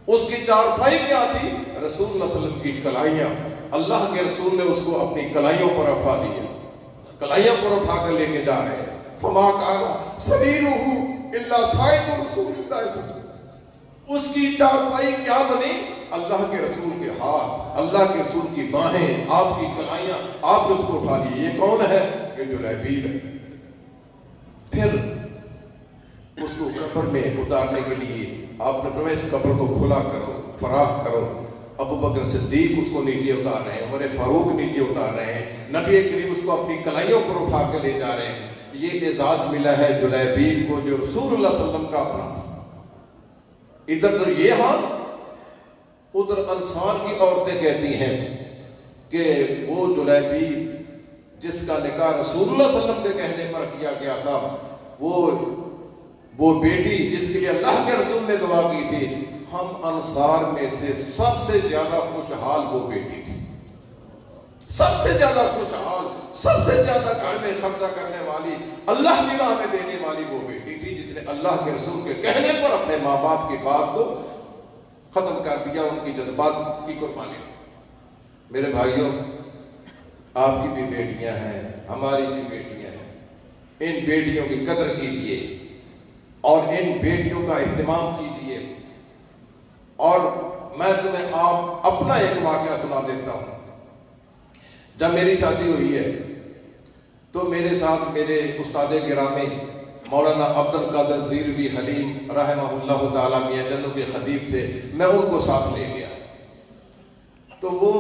اس کی چارپائی کیا تھی؟ رسول اللہ صلی اللہ علیہ وسلم کی کلائیاں۔ اللہ کے رسول نے اس کو اپنی کلائیوں پر اٹھا دیا، کلائیوں پر اٹھا کر لے کے جا رہے ہیں۔ فما کان سریرہ الا صاعد رسول اللہ صلی اللہ علیہ وسلم۔ اس کی چارپائی کیا بنی؟ اللہ کے رسول کے ہاتھ، اللہ کے رسول کی باہیں، آپ کی کلائیاں، آپ نے اس کو اٹھا لی۔ یہ کون ہے؟ یہ جلیبیب ہے۔ پھر اس کو قبر میں اتارنے کے لیے آپ نے فرمایا اس قبر کو کھلا کرو، فراخ کرو۔ ابو بکر صدیق اس کو نیچے اتار رہے ہیں، عمر فاروق نیچے اتار رہے ہیں، نبی کریم اس کو اپنی کلائیوں پر اٹھا کے لے جا رہے ہیں۔ یہ اعزاز ملا ہے جلیبیب کو جو رسول اللہ صلی اللہ علیہ وسلم کا اپنا تھا۔ ادھر تو یہ حال، ادھر انصار کی عورتیں کہتی ہیں کہ وہ جلیبیب جس کا نکاح رسول اللہ صلی اللہ علیہ وسلم کے کہنے پر کیا گیا تھا، وہ بیٹی جس کے لیے اللہ کے رسول نے دعا کی تھی، ہم انصار میں سے سب سے زیادہ خوشحال وہ بیٹی تھی، سب سے زیادہ خوشحال، سب سے زیادہ گھر میں خرچہ کرنے والی، اللہ کی راہ میں دینے والی وہ بیٹی تھی جس نے اللہ کے رسول کے کہنے پر اپنے ماں باپ کی بات کو ختم کر دیا، ان کی جذبات کی قربانی۔ میرے بھائیوں، آپ کی بھی بیٹیاں ہیں، ہماری بھی بیٹیاں ہیں، ان بیٹیوں کی قدر کیجیے اور ان بیٹیوں کا اہتمام کیجیے۔ اور میں تمہیں آپ اپنا ایک واقعہ سنا دیتا ہوں۔ جب میری شادی ہوئی ہے تو میرے ساتھ میرے استاد گرامی مولانا عبد القادر زیروی حلیم رحمہ اللہ تعالیٰ میاں جنوں کے خطیب تھے، میں ان کو ساتھ لے گیا۔ تو وہ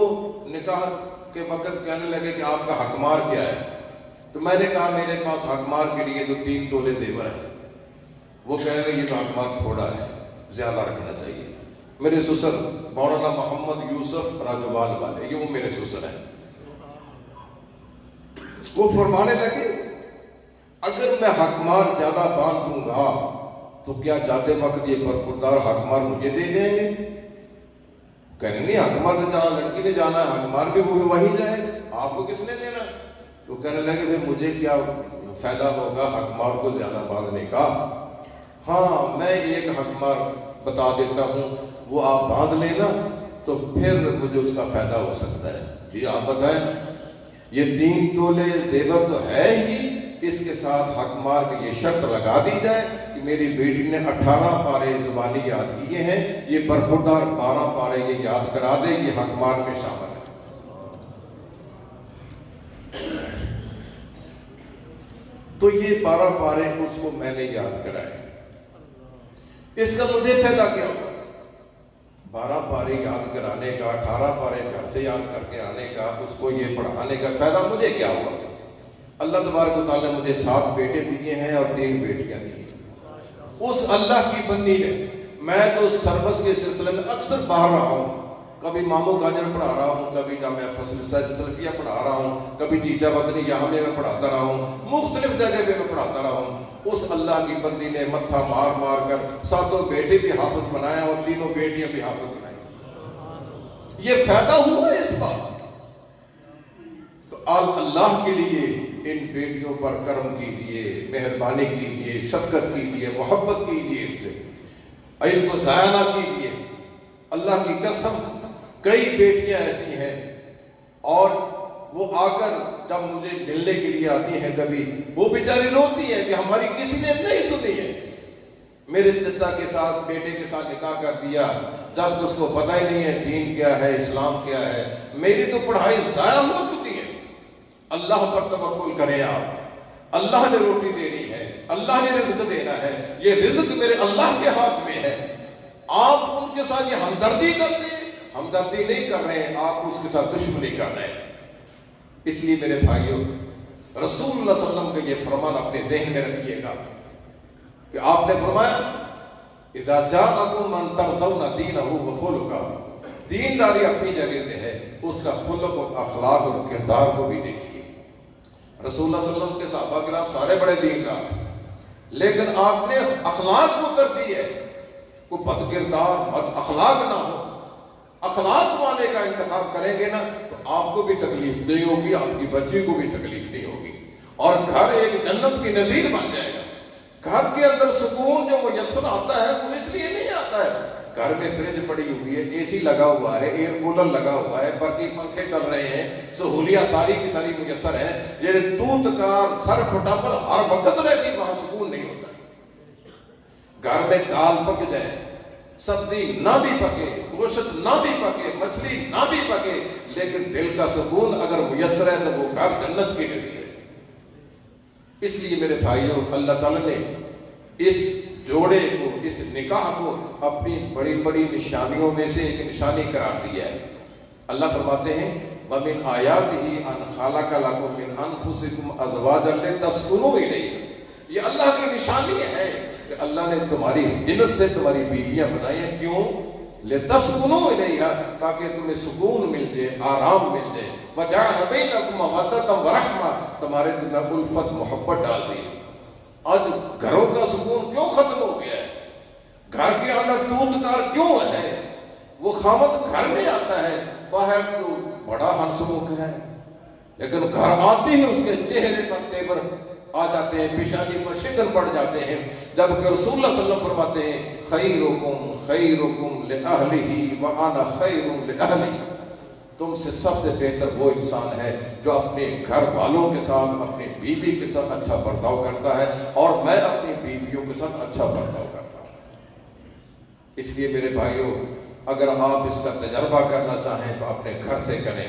نکاح کے وقت کہنے لگے کہ آپ کا حقمار کیا ہے؟ تو میں نے کہا میرے پاس حقمار کے لیے تو 3 تولے زیور ہیں۔ وہ کہنے لگے یہ تو حقمار تھوڑا ہے، زیادہ رکھنا چاہیے۔ میرے سسر مولانا محمد یوسف راجوال والے، یہ وہ میرے سسر ہیں، وہ فرمانے لگے اگر میں حقمار زیادہ باندھ دوں گا تو کیا جاتے وقت یہ برخوردار حقمار مجھے دے دیں گے؟ کہنے نہیں، حقمار نے جہاں لڑکی نے جانا ہے حقمار بھی وہی جائے، آپ کو کس نے دینا؟ تو کہنے لگے پھر مجھے کیا فائدہ ہوگا حقمار کو زیادہ باندھنے کا؟ ہاں میں ایک حقمار بتا دیتا ہوں، وہ آپ باندھ لینا تو پھر مجھے اس کا فائدہ ہو سکتا ہے۔ جی آپ بتائیں۔ یہ 3 تولے زیور تو ہے ہی، اس کے ساتھ حقمار کی یہ شرط لگا دی جائے کہ میری بیٹی نے 18 پارے زبانی یاد کیے ہیں، یہ برخوردار 12 پارے یہ یاد کرا دے، یہ حقمار میں شامل ہے۔ تو یہ 12 پارے اس کو میں نے یاد کرائے۔ اس کا مجھے فائدہ کیا ہوا؟ 12 پارے یاد کرانے کا، 18 پارے گھر سے یاد کر کے آنے کا، اس کو یہ پڑھانے کا فائدہ مجھے کیا ہوا؟ اللہ تبارک و تعالیٰ نے مجھے 7 بیٹے دیے ہیں اور 3 بیٹیاں دی ہیں۔ اس اللہ کی بندی نے، میں تو سربس کے سلسلے میں اکثر باہر رہا ہوں، کبھی ماموں گاجر پڑھا رہا ہوں، کبھی جامعہ سلفیہ پڑھا رہا ہوں، کبھی ٹیچا بدنی یہاں میں پڑھاتا رہا ہوں، مختلف جگہ پہ میں پڑھاتا رہا ہوں۔ اس اللہ کی بندی نے متھا مار مار کر 7 بیٹے بھی حافظ بنایا اور 3 بیٹیاں بھی حافظ بنائی۔ یہ فائدہ ہوا ہے اس بات۔ تو اللہ کے لیے ان بیٹیوں پر کرم کیجئے، مہربانی کیجئے، شفقت کیجئے، محبت کیجئے، ان سے علم کو ضائع نہ کیجئے۔ اللہ کی قسم کئی بیٹیاں ایسی ہیں اور وہ آ کر جب مجھے ملنے کے لیے آتی ہیں کبھی، وہ بیچاری روتی ہے کہ ہماری کسی نے نہیں سنی ہے، میرے چچا کے ساتھ بیٹے کے ساتھ نکاح کر دیا جب اس کو پتہ ہی نہیں ہے دین کیا ہے، اسلام کیا ہے، میری تو پڑھائی ضائع ہو چکی ہے۔ اللہ پر توکل کریں آپ، اللہ نے روٹی دینی ہے، اللہ نے رزق دینا ہے، یہ رزق میرے اللہ کے ہاتھ میں ہے۔ آپ ان کے ساتھ یہ ہمدردی کرتے ہیں، ہمدردی نہیں کر رہے ہیں، آپ اس کے ساتھ دشمنی کر رہے ہیں۔ اس لیے میرے بھائیوں، رسول اللہ صلی اللہ علیہ وسلم کا یہ فرمان اپنے ذہن میں رکھیے گا کہ آپ نے فرمایا اذا جاءکم من ترضون دینہ وخلقہ، دینداری اپنی جگہ پہ ہے، اس کا خلق اور اخلاق اور کردار کو بھی دیکھیے۔ رسول اللہ صلی اللہ علیہ وسلم کے صحابہ کرام سارے بڑے دیندار تھے، لیکن آپ نے اخلاق کو ترجیح ہے، کوئی بد کردار بد اخلاق نہ ہو، اخلاق والے کا انتخاب کریں گے نا تو آپ کو بھی تکلیف نہیں ہوگی، آپ کی بچی کو بھی تکلیف نہیں ہوگی، اور گھر ایک جنت کی نظیر بن جائے گا۔ گھر کے اندر سکون جو میسر آتا ہے وہ اس لیے نہیں آتا ہے، گھر میں فریج پڑی ہوئی ہے، اے سی لگا ہوا ہے، ایئر کولر لگا ہوا ہے، برقی پنکھے چل رہے ہیں، سہولیات ساری کی ساری میسر ہیں، یہ توت کار سر پھٹا پر ہر وقت رہتی، وہاں سکون نہیں ہوتا ہے۔ گھر میں دال پک جائے، سبزی نہ بھی پکے، گوشت نہ بھی پکے، مچھلی نہ بھی پکے، لیکن دل کا سکون اگر میسر ہے تو وہ گھر جنت کی نظیر ہے۔ اس لیے میرے بھائیوں، اللہ تعالیٰ نے اس جوڑے کو، اس نکاح کو اپنی بڑی بڑی نشانیوں میں سے ایک نشانی قرار دیا ہے۔ اللہ فرماتے ہیں وَمِنْ آيَاتِهِ أَنْ خَلَقَ لَكُم مِّنْ أَنفُسِكُمْ أَزْوَاجًا لِتَسْكُنُوا إِلَيْهَا، یہ اللہ کی نشانی ہے کہ اللہ نے تمہاری جنس سے تمہاری بیویاں بنائی ہیں، کیوں؟ لِتَسْكُنُوا إِلَيْهَا، تاکہ تمہیں سکون مل جائے، آرام مل جائے، وَجَعَلَ بَيْنَكُم مَّوَدَّةً وَرَحْمَةً، تمہارے دل میں الفت محبت ڈال دی۔ آج گھروں کا سکون کیوں ختم ہو گیا ہے؟ گھر کے اندر توت کار کیوں ہے؟ وہ خامد گھر میں آتا ہے، باہر تو بڑا ہنسمکھ ہے، لیکن گھر آتے ہی اس کے چہرے پر تیور آ جاتے ہیں، پیشانی پر شکن پڑ جاتے ہیں، جبکہ رسول اللہ صلی اللہ علیہ وسلم فرماتے ہیں خیرکم خیرکم لأہلہ وَأَنَا خیر لأہلی، تم سے سب سے بہتر وہ انسان ہے جو اپنے گھر والوں کے ساتھ، اپنی بیوی کے ساتھ اچھا برتاؤ کرتا ہے، اور میں اپنی بیویوں کے ساتھ اچھا برتاؤ کرتا ہوں۔ اس لیے میرے بھائیوں، اگر آپ اس کا تجربہ کرنا چاہیں تو اپنے گھر سے کریں،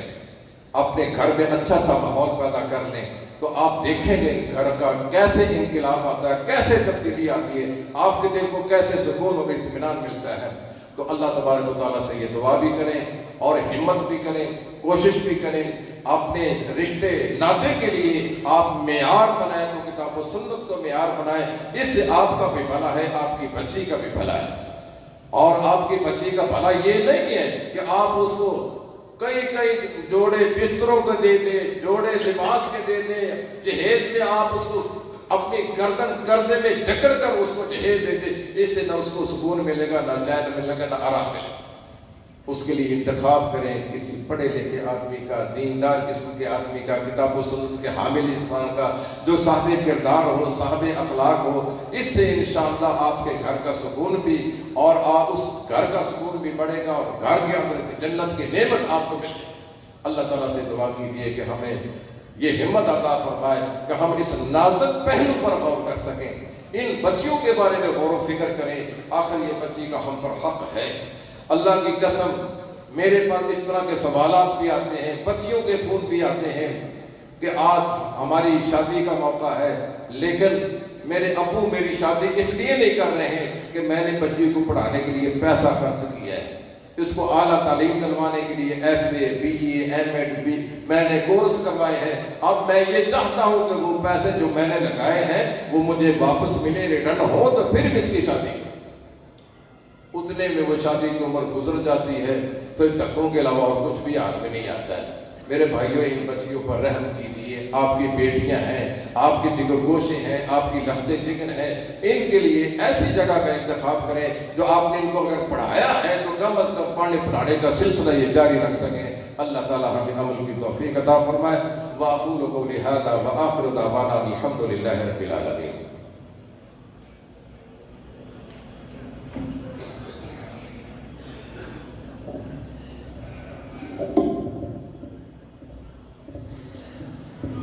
اپنے گھر میں اچھا سا ماحول پیدا کر لیں، تو آپ دیکھیں گے گھر کا کیسے انقلاب آتا ہے، کیسے تبدیلی آتی ہے، آپ کے دل کو کیسے سکون اور اطمینان ملتا ہے۔ تو اللہ تبارک و تعالیٰ سے یہ دعا بھی کریں اور ہمت بھی کریں، کوشش بھی کریں، اپنے رشتے ناطے کے لیے آپ معیار بنائیں تو کتاب و سنت کو معیار بنائیں، اس سے آپ کا بھی بھلا ہے، آپ کی بچی کا بھی بھلا ہے۔ اور آپ کی بچی کا بھلا یہ نہیں ہے کہ آپ اس کو کئی جوڑے بستروں کو دے دیں، جوڑے لباس کے دے دیں، جہیز میں آپ اس کو اپنی گردن قرضے میں جکڑ کر اس کو جہیز دے دیں، اس سے نہ اس کو سکون ملے گا، نہ چین ملے گا، نہ آرام ملے گا۔ اس کے لیے انتخاب کریں کسی پڑھے لکھے آدمی کا، دیندار قسم کے آدمی کا، کتاب و سنت کے حامل انسان کا، جو صاحب کردار ہو، صاحب اخلاق ہو، اس سے انشاءاللہ آپ کے گھر کا سکون بھی اور آپ اس گھر کا سکون بھی بڑھے گا، اور گھر کے اندر جنت کی نعمت آپ کو ملے گی۔ اللہ تعالیٰ سے دعا کیجیے کہ ہمیں یہ ہمت عطا فرمائے کہ ہم اس نازک پہلو پر غور کر سکیں، ان بچیوں کے بارے میں غور و فکر کریں، آخر یہ بچی کا ہم پر حق ہے۔ اللہ کی قسم میرے پاس اس طرح کے سوالات بھی آتے ہیں، بچیوں کے فون بھی آتے ہیں کہ آج ہماری شادی کا موقع ہے، لیکن میرے ابو میری شادی اس لیے نہیں کر رہے ہیں کہ میں نے بچی کو پڑھانے کے لیے پیسہ خرچ کیا ہے، اس کو اعلیٰ تعلیم دلوانے کے لیے FA BA MA میں نے کورس کروائے ہیں، اب میں یہ چاہتا ہوں کہ وہ پیسے جو میں نے لگائے ہیں وہ مجھے واپس ملے، ریٹرن ہو، تو پھر اس کی شادی اتنے میں وہ شادی کی عمر گزر جاتی ہے، پھر دھکوں کے علاوہ اور کچھ بھی ہاتھ میں نہیں آتا ہے۔ میرے بھائیوں، ان بچیوں پر رحم کیجیے، آپ کی بیٹیاں ہیں، آپ کی جگر گوشیں ہیں، آپ کی لخت جگر ہیں، ان کے لیے ایسی جگہ کا انتخاب کریں جو آپ نے ان کو اگر پڑھایا ہے تو کم از کم پڑھانے کا سلسلہ یہ جاری رکھ سکیں۔ اللہ تعالیٰ ہمیں عمل کی توفیق عطا فرمائے۔ وَأَقُولُ قَوْلِي هَذَا وَآخِرُ دَعْوَانَا الْحَمْدُ لِلَّهِ رَبِّ الْعَالَمِينَ۔